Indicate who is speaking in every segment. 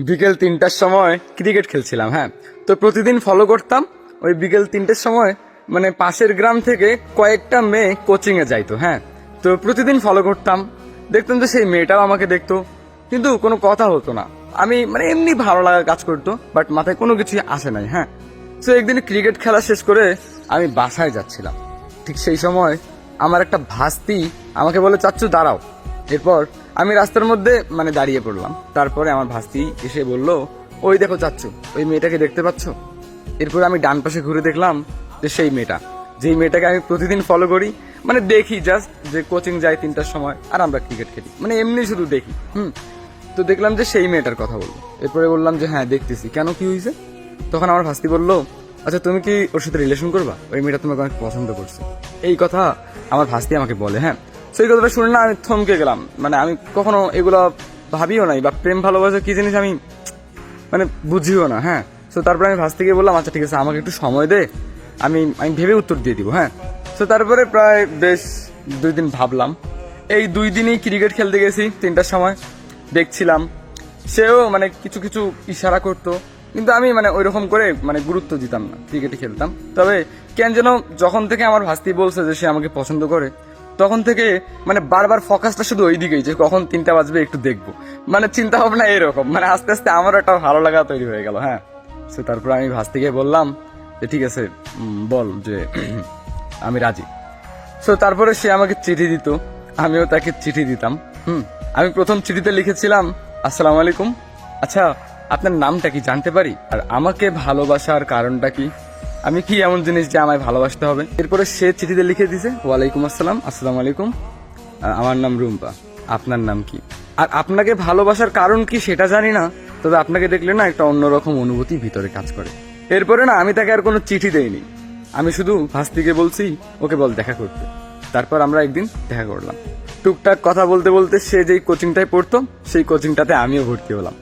Speaker 1: বিকেল 3টার সময় ক্রিকেট খেলছিলাম। হ্যাঁ, তো প্রতিদিন ফলো করতাম। ওই বিকেল 3টের সময় মানে পাশের গ্রাম থেকে কয়েকটা মেয়ে কোচিংয়ে যাইতো। হ্যাঁ, তো প্রতিদিন ফলো করতাম, দেখতাম যে সেই মেয়েটাও আমাকে দেখতো, কিন্তু কোনো কথা হতো না। আমি মানে এমনি ভালো লাগা কাজ করতো, বাট মাথায় কোনো কিছু আসে নাই। হ্যাঁ, তো একদিন ক্রিকেট খেলা শেষ করে আমি বাসায় যাচ্ছিলাম। ঠিক সেই সময় আমার একটা ভাস্তি আমাকে বলে, চাচ্চু দাঁড়াও। এরপর আমি রাস্তার মধ্যে মানে দাঁড়িয়ে পড়লাম। তারপরে আমার ভাস্তি এসে বলল, ওই দেখো চাচ্চু, ওই মেয়েটাকে দেখতে পাচ্ছ? এরপর আমি ডান পাশে ঘুরে দেখলাম যে সেই মেয়েটা, যেই মেয়েটাকে আমি প্রতিদিন ফলো করি, মানে দেখি জাস্ট যে কোচিং যায় 3টার সময় আর আমরা ক্রিকেট খেলি, মানে এমনি শুধু দেখি। তো দেখলাম যে সেই মেয়েটার কথা বললো। এরপরে বললাম যে হ্যাঁ দেখতেছি, কেন, কি হয়েছে? তখন আমার ভাস্তি বললো, আচ্ছা তুমি কি ওর সাথে রিলেশন করবা? ওই মেয়েটা তোমাকে অনেক পছন্দ করছে। এই কথা আমার ভাস্তি আমাকে বলে। হ্যাঁ, সেই কথাটা শুনে না আমি থমকে গেলাম। মানে আমি কখনো এগুলো ভাবিও নাই, বা প্রেম ভালোবাসা কি জিনিস আমি মানে বুঝিও না। হ্যাঁ, তো তারপরে আমি ভাস্তিকে বললাম, আচ্ছা ঠিক আছে, আমাকে একটু সময় দে, আমি আমি ভেবে উত্তর দিয়ে দিব। হ্যাঁ, তো তারপরে প্রায় বেশ 2 দিন ভাবলাম। এই 2 দিনই ক্রিকেট খেলতে গেছি 3টার সময়, দেখছিলাম সেও মানে কিছু কিছু ইশারা করতো, কিন্তু আমি মানে ওইরকম করে মানে গুরুত্ব দিতাম না, ক্রিকেটে খেলতাম। তবে কেন যেন যখন থেকে আমার ভাস্তি বলছে যে সে আমাকে পছন্দ করে, তখন থেকে মানে বারবার ফোকাসটা শুধু ওই দিকেই, যে কখন 3টা বাজবে একটু দেখবো, মানে চিন্তা ভাবনা এরকম। মানে আস্তে আস্তে আমারও একটা ভালো লাগা তৈরি হয়ে গেল। হ্যাঁ, তো তারপর আমি ভাস্তিকে বললাম যে ঠিক আছে, বল যে আমি রাজি। তো তারপরে সে আমাকে চিঠি দিত, আমিও তাকে চিঠি দিতাম। আমি প্রথম চিঠিতে লিখেছিলাম, আসসালামু আলাইকুম, আচ্ছা আপনার নামটা কি জানতে পারি? আর আমাকে ভালোবাসার কারণটা কি? আমি কি এমন জিনিস যে আমায় ভালোবাসতে হবে? এরপরে সে চিঠিতে লিখে দিছে, ওয়ালাইকুম আসসালাম, আসসালামু আলাইকুম, আমার নাম রুম্পা, আপনার নাম কি? আর আপনাকে ভালোবাসার কারণ কি সেটা জানি না, তবে আপনাকে দেখলে না একটা অন্যরকম অনুভূতি ভিতরে কাজ করে। এরপরে না আমি তাকে আর কোনো চিঠি দেইনি, আমি শুধু ভাস্তিকে বলছি ওকে বল দেখা করতে। তারপর আমরা একদিন দেখা করলাম। টুকটাক কথা বলতে বলতে সে যেই কোচিংটায় পড়তো সেই কোচিংটাতে আমিও ভর্তি হলাম,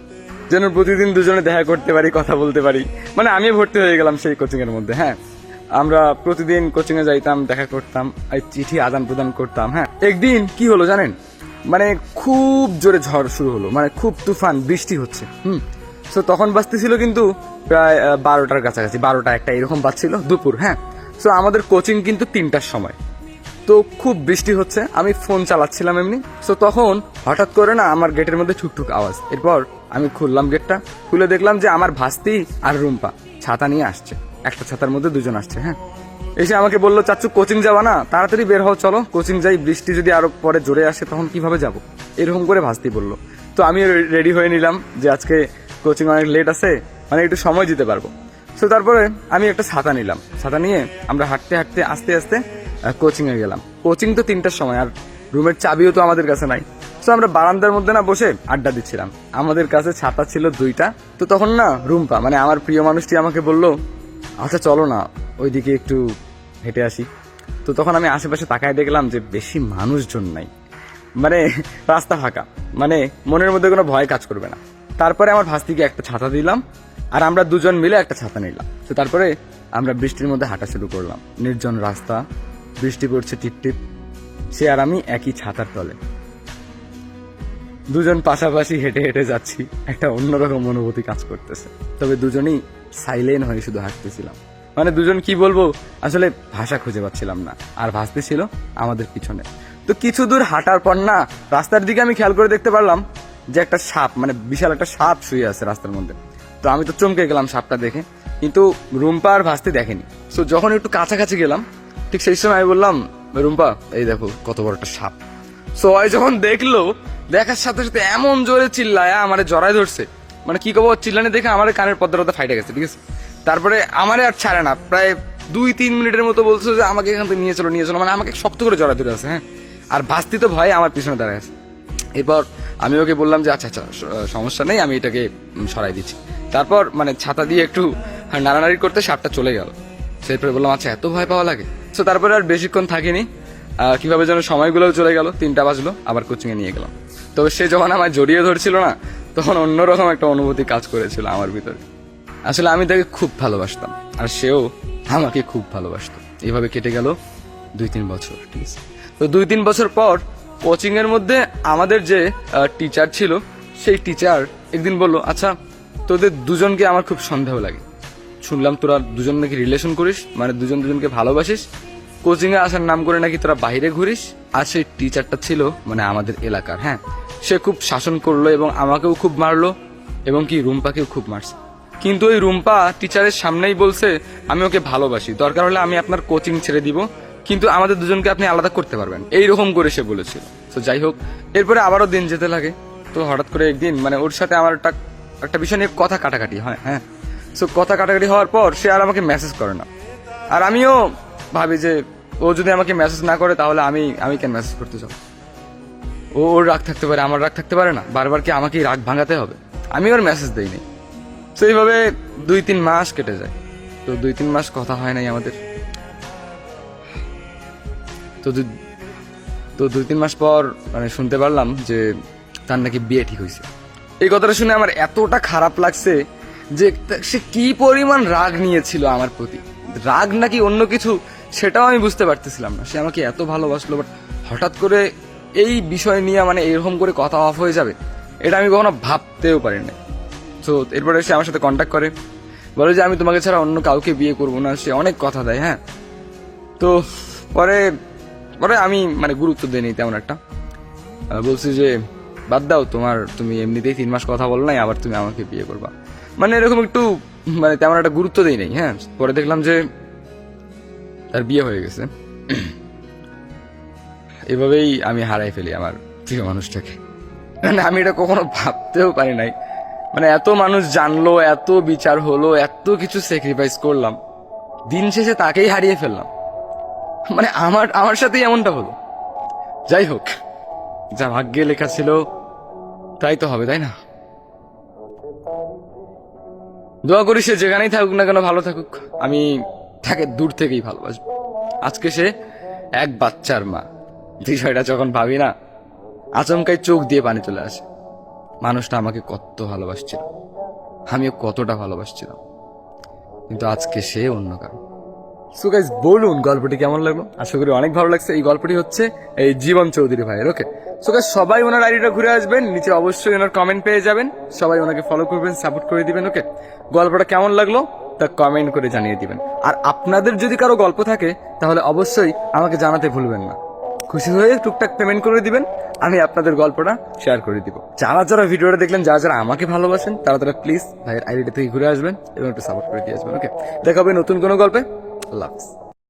Speaker 1: যেন প্রতিদিন দুজনে দেখা করতে পারি, কথা বলতে পারি। মানে আমিও ভর্তি হয়ে গেলাম সেই কোচিং এর মধ্যে। হ্যাঁ, আমরা প্রতিদিন কোচিং এ যাইতাম, দেখা করতাম, আর চিঠি আদান প্রদান করতাম। হ্যাঁ, একদিন কি হলো জানেন, মানে খুব জোরে ঝড় শুরু হলো, মানে খুব তুফান বৃষ্টি হচ্ছে। তো তখন বাজতেছিল কিন্তু প্রায় 12টার কাছাকাছি, 12টা 1টা এরকম বাজছিল দুপুর। হ্যাঁ, তো আমাদের কোচিং কিন্তু 3টার সময়। তো খুব বৃষ্টি হচ্ছে, আমি ফোন চালাচ্ছিলাম এমনি। তো তখন হঠাৎ করে না আমার গেটের মধ্যে ঠুকঠুক আওয়াজ। এরপর আমি খুললাম গেটটা, খুলে দেখলাম যে আমার ভাস্তি আর রুম্পা ছাতা নিয়ে আসছে, একটা ছাতার মধ্যে দুজন আসছে। হ্যাঁ, এসে আমাকে বললো, চাচ্চু কোচিং যাবা না? তাড়াতাড়ি বের হও, চলো কোচিং যাই, বৃষ্টি যদি আরো পরে জোরে আসে তখন কিভাবে যাব? এরকম করে ভাস্তি বললো। তো আমি রেডি হয়ে নিলাম যে আজকে কোচিং অনেক লেট আছে, মানে একটু সময় দিতে পারবো। তো তারপরে আমি একটা ছাতা নিলাম, ছাতা নিয়ে আমরা হাঁটতে হাঁটতে আস্তে আস্তে কোচিং এ গেলাম। কোচিং তো 3টার সময়, আর রুমের চাবিও তো আমাদের কাছে নাই। তো আমরা বারান্দার মধ্যে না বসে আড্ডা দিচ্ছিলাম, আমাদের কাছে ছাতা ছিল 2টা। তো তখন না রুম্পা, মানে আমার প্রিয় মানুষটি, আমাকে বললো, আচ্ছা চলো না ওইদিকে একটু হেঁটে আসি। তো তখন আমি আশেপাশে তাকায় দেখলাম যে বেশি মানুষজন নাই, মানে রাস্তা ফাঁকা, মানে মনের মধ্যে কোনো ভয় কাজ করবে না। তারপরে আমার ভাস্তিকে একটা ছাতা দিলাম, আর আমরা দুজন মিলে একটা ছাতা নিলাম। তো তারপরে আমরা বৃষ্টির মধ্যে হাঁটা শুরু করলাম, নির্জন রাস্তা, বৃষ্টি পড়ছে টিপটিপ, সে আর আমি একই ছাতার তলে দুজন পাশাপাশি হেঁটে হেঁটে যাচ্ছি, একটা অন্যরকম অনুভূতি কাজ করতেছে। তবে দুজনেই সাইলেন্ট হয়ে শুধু হাঁটতেছিলাম, মানে দুজন কি বলবো আসলে ভাষা খুঁজে পাচ্ছিলাম না। আর ভাসতে ছিল আমাদের পিছনে। তো কিছু দূর হাঁটার পর না রাস্তার দিকে আমি খেয়াল করে দেখতে পারলাম যে একটা সাপ, মানে বিশাল একটা সাপ শুয়ে আছে রাস্তার মধ্যে। তো আমি তো চমকে গেলাম সাপটা দেখে, কিন্তু রুম্পা আর ভাসতে দেখেনি। তো যখন একটু কাছাকাছি গেলাম, ঠিক সেই সময় আমি বললাম, রুম্পা এই দেখো কত বড় একটা সাপ। সবাই যখন দেখলো, দেখার সাথে সাথে এমন জোরে চিল্লায় আমারে জড়ায় ধরছে, মানে কি কব, চিল্লানি দেখে আমার কানের পর্দাটা ফাইটে গেছে। ঠিক আছে, তারপরে আমারে আর ছাড়ে না, প্রায় 2-3 মিনিটের মতো বলছে যে আমাকে এখান থেকে নিয়ে চলো নিয়ে চলো, মানে আমাকে শক্ত করে জড়ায় ধরে আছে। হ্যাঁ, আর ভাস্তি তো ভয়ে আমার পিছনে দাঁড়ায় আছে। এরপর আমি ওকে বললাম যে আচ্ছা আচ্ছা সমস্যা নেই, আমি এটাকে সরাই দিচ্ছি। তারপর মানে ছাতা দিয়ে একটু নাড়ানাড়ি করতে সাপটা চলে গেল। সেরপরে বললাম আচ্ছা এত ভয় পাওয়া লাগে? তো তারপরে আর বেশিক্ষণ থাকিনি, কিভাবে যেন সময়গুলোও চলে গেল, 3টা বাজলো, আবার কোচিংয়ে নিয়ে গেলাম। তবে সে যখন আমায় জড়িয়ে ধরছিল না, তখন অন্যরকম একটা অনুভূতি কাজ করেছিল আমার ভিতরে। আসলে আমি তাকে খুব ভালোবাসতাম, আর সেও আমাকে খুব ভালোবাসতো। এইভাবে কেটে গেল 2-3 বছর। ঠিক আছে, তো 2-3 বছর পর কোচিং এর মধ্যে আমাদের যে টিচার ছিল, সেই টিচার একদিন বলল, আচ্ছা তোদের দুজনকে আমার খুব সন্দেহ লাগে। শুনলাম তোরা দুজন নাকি রিলেশন করিস, মানে দুজন দুজনকে ভালোবাসিস, কোচিং এ আসার নাম করে নাকি তোরা বাইরে ঘুরিস। আর সেই টিচারটা ছিল মানে আমাদের এলাকার, হ্যাঁ, সে খুব শাসন করলো এবং আমাকেও খুব মারলো এবং কি রুম্পাকেও খুব মারছে। কিন্তু ওই রুম্পা টিচারের সামনেই বলছে আমি ওকে ভালোবাসি, দরকার হলে আমি আপনার কোচিং ছেড়ে দিব, কিন্তু আমাদের দুজনকে আপনি আলাদা করতে পারবেন, এইরকম করে সে বলেছিল। তো যাই হোক, এরপরে আবারও দিন যেতে লাগে। তো হঠাৎ করে একদিন মানে ওর সাথে আমার একটা বিষয় নিয়ে কথা কাটাকাটি হয়, হ্যাঁ। সো কথা কাটাকাটি হওয়ার পর সে আর আমাকে মেসেজ করে না। আর আমিও ভাবি যে ও যদি আমাকে মেসেজ না করে তাহলে আমি কেন মেসেজ করতে যাবো। ওর রাগ থাকতে পারে, আমার রাগ থাকতে পারে না, বারবার কি আমাকেই রাগ ভাঙাতে হবে? আমি ওর মেসেজ দেইনি। তো এইভাবে 2-3 মাস কেটে যায়। তো 2-3 মাস কথা হয় নাই আমাদের। তো 2-3 মাস পর মানে শুনতে পারলাম যে তার নাকি বিয়ে ঠিক হয়েছে। এই কথাটা শুনে আমার এতটা খারাপ লাগছে যে সে কি পরিমাণ রাগ নিয়েছিল আমার প্রতি, রাগ নাকি অন্য কিছু সেটাও আমি বুঝতে পারতেছিলাম না। সে আমাকে এত ভালোবাসলো, বাট হঠাৎ করে এই বিষয় নিয়ে মানে এরকম করে কথা অফ হয়ে যাবে এটা আমি কখনো ভাবতেও পারি না। তো এরপরে সে আমার সাথে কন্ট্যাক্ট করে, বলে যে আমি তোমাকে ছাড়া অন্য কাউকে বিয়ে করবো না। সে অনেক কথা দেয়, হ্যাঁ। তো পরে পরে আমি মানে গুরুত্ব দিইনি তেমন একটা, বলছি যে বাদ দাও, তুমি এমনিতেই 3 মাস কথা বলো নাই, আবার তুমি আমাকে বিয়ে করবা, মানে এরকম একটু মানে তেমন একটা গুরুত্ব দেই নাই, হ্যাঁ। পরে দেখলাম যে তার বিয়ে হয়ে গেছে। এভাবেই আমি হারাই ফেলি আমার প্রিয় মানুষটাকে। মানে আমি এটা কখনো ভাবতেও পারি নাই, মানে এত মানুষ জানলো, এত বিচার হলো, এত কিছু স্যাক্রিফাইস করলাম, দিন শেষে তাকেই হারিয়ে ফেললাম। মানে আমার সাথেই এমনটা হলো। যাই হোক, যা ভাগ্যে লেখা ছিল তাই তো হবে, তাই না? দোয়া করি সে যেখানেই থাকুক না কেন ভালো থাকুক, আমি তাকে দূর থেকেই ভালোবাসবো। আজকে সে এক বাচ্চার মা। বিষয়টা যখন ভাবি না, আচমকাই চোখ দিয়ে পানি চলে আসে। মানুষটা আমাকে কত ভালোবাসছিল, আমিও কতটা ভালোবাসছিলাম, কিন্তু আজকে সে অন্য কারো। সো গাইস, বলুন গল্পটি কেমন লাগলো? আশা করি অনেক ভালো লাগছে। এই গল্পটি হচ্ছে এই জীবন চৌধুরী ভাইয়ের। ওকে, সো গাইস, সবাই ওনার আইডিটা ঘুরে আসবেন, নিচে অবশ্যই ওনার কমেন্ট পেয়ে যাবেন, সবাই ওনাকে ফলো করবেন, সাপোর্ট করে দিবেন। ওকে, গল্পটা কেমন লাগলো তা কমেন্ট করে জানিয়ে দিবেন। আর আপনাদের যদি কারো গল্প থাকে তাহলে অবশ্যই আমাকে জানাতে ভুলবেন না। খুশি হয়ে টুকটাক পেমেন্ট করে দিবেন, আমি আপনাদের গল্পটা শেয়ার করে দিব। যারা যারা ভিডিওটা দেখলেন, যারা যারা আমাকে ভালোবাসেন, তারা প্লিজ ভাইয়ের আইডিটা থেকে ঘুরে আসবেন এবং একটু সাপোর্ট করে দিয়ে আসবেন। ওকে, দেখা হবে নতুন কোনো গল্পে। আল্লাহ হাফেজ।